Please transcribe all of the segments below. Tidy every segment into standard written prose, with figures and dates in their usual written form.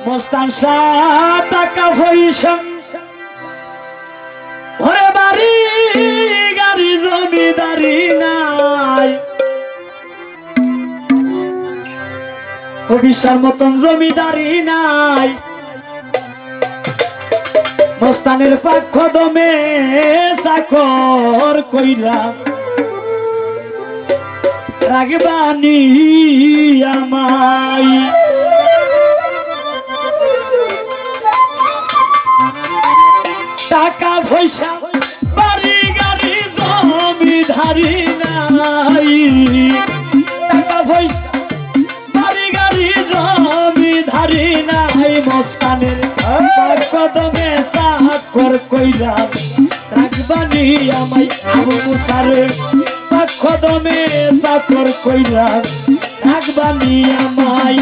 মস্তান শাহ টাকা পয়সা ঘরে বাড়ি গাড়ি জমিদারি নাই, কবিশার মতন জমিদারি নাই। মস্তানের পক্ষ দমে চাকর কইরা রাগবানি আমায়। টাকা পয়সা বাড়ি গাড়ি জমিদারি নাই, টাকা পয়সা বাড়ি গাড়ি জমিদারি নাই। মস্তানের কদমে চাকর কইরা রাগবানি আমায়। আবু মুসারে কদমে চাকর কইরা রাগবানি আমায়।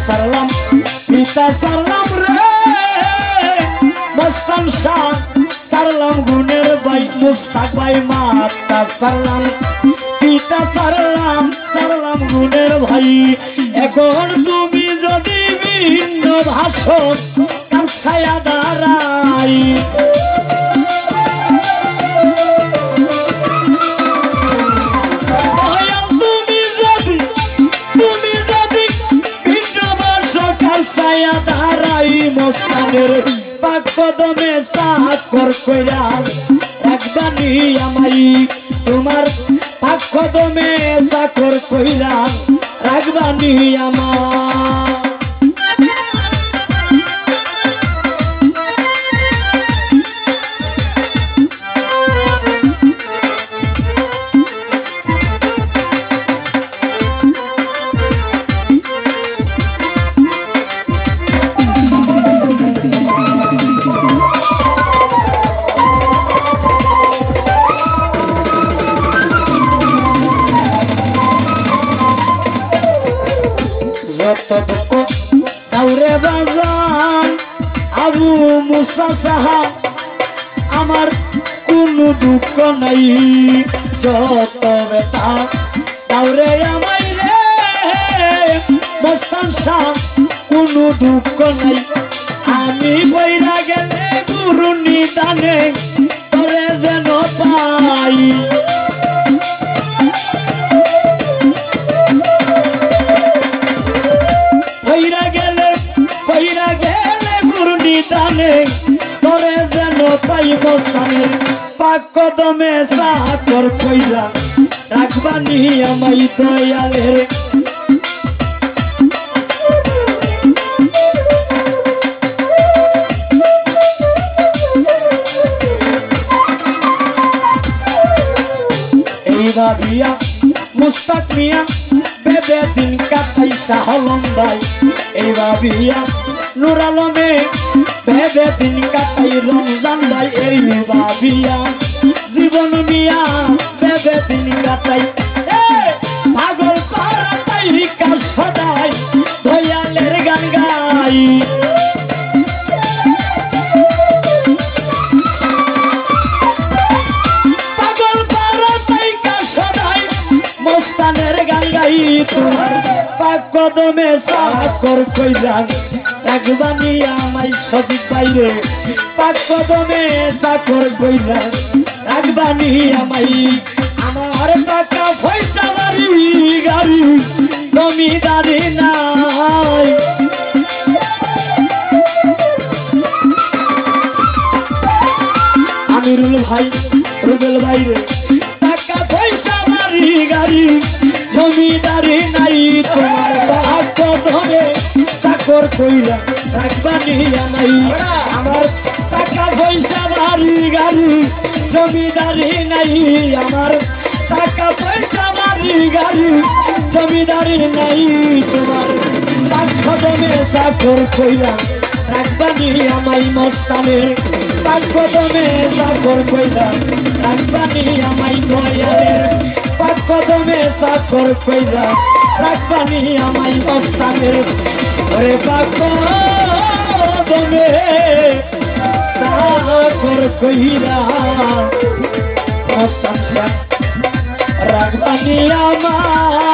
সারলাম পিতা সারলাম রে মস্তান শাহ, সারলাম গুণের ভাই মুস্তাক ভাই। মাতা সারলাম পিতা সারলাম, সারলাম গুণের ভাই। এখন তুমি যদি ভিন্ন ভাষণ ছায়া দাঁড়াই, মস্তানের কদমে চাকর কইরা রাগবানি আমায়। তোমার কদমে চাকর কইরা রাগবানি আমায়। দাউরে বাজান আবু মুসা সাহা, আমার কোনো দুঃখ নাই। যত বেটা দাউরে আমায় রে মস্তান শাহ, কোনো দুঃখ নাই। আমি বইরা গেলে গুরু নিদানে তোরে যেন পাই। তোরে যেন পাই মস্তানের কদমে চাকর কইরা রাগবানি আমায়। দয়ালের এই ভাবিয়া মুস্তাক মিয়া বেবে দিন কাটাই শাহ আলম ভাই। এই ভাবিয়া নূর আলমে ভেবে দিন কাটাই রমজান ভাই। এই ভাবিয়া জীবন মিয়া ভেবে দিন কাটাই। পাগল পাড়া তাই কাশ সদাই দয়ালের গান গাই। পাগল পাড়া তাই কাশ সদাই মস্তানের গান গাই। তোমার কদমে চাকর কইরা রাগবানি আমায়। সজিব বাইরে কদমে চাকর কইরা রাগবানি আমায়। আমার টাকা পয়সা বাড়ি গাড়ি জমিদারি নাই, আমিরুল ভাই রুবেল বাইরে টাকা পয়সা বাড়ি গাড়ি জমিদারি নাই। তোমার কদমে চাকর কইরা রাগবানি আমায়। আমার টাকা পয়সা বাড়ি গাড়ি জমিদারি নাই, আমার টাকা পয়সা বাড়ি গাড়ি জমিদারি নাই। তোমার কদমে চাকর কইরা রাগবানি আমায়। মস্তানের পাক কদমে সাকর কইরা রাখবানি আমাই দয়ালের পাক কদমে সাকর কইরা রাখবানি আমাই ওস্তাদের ওরে পাক কদমে সাকর কইরা ওস্তাদ রাখবানি আমাই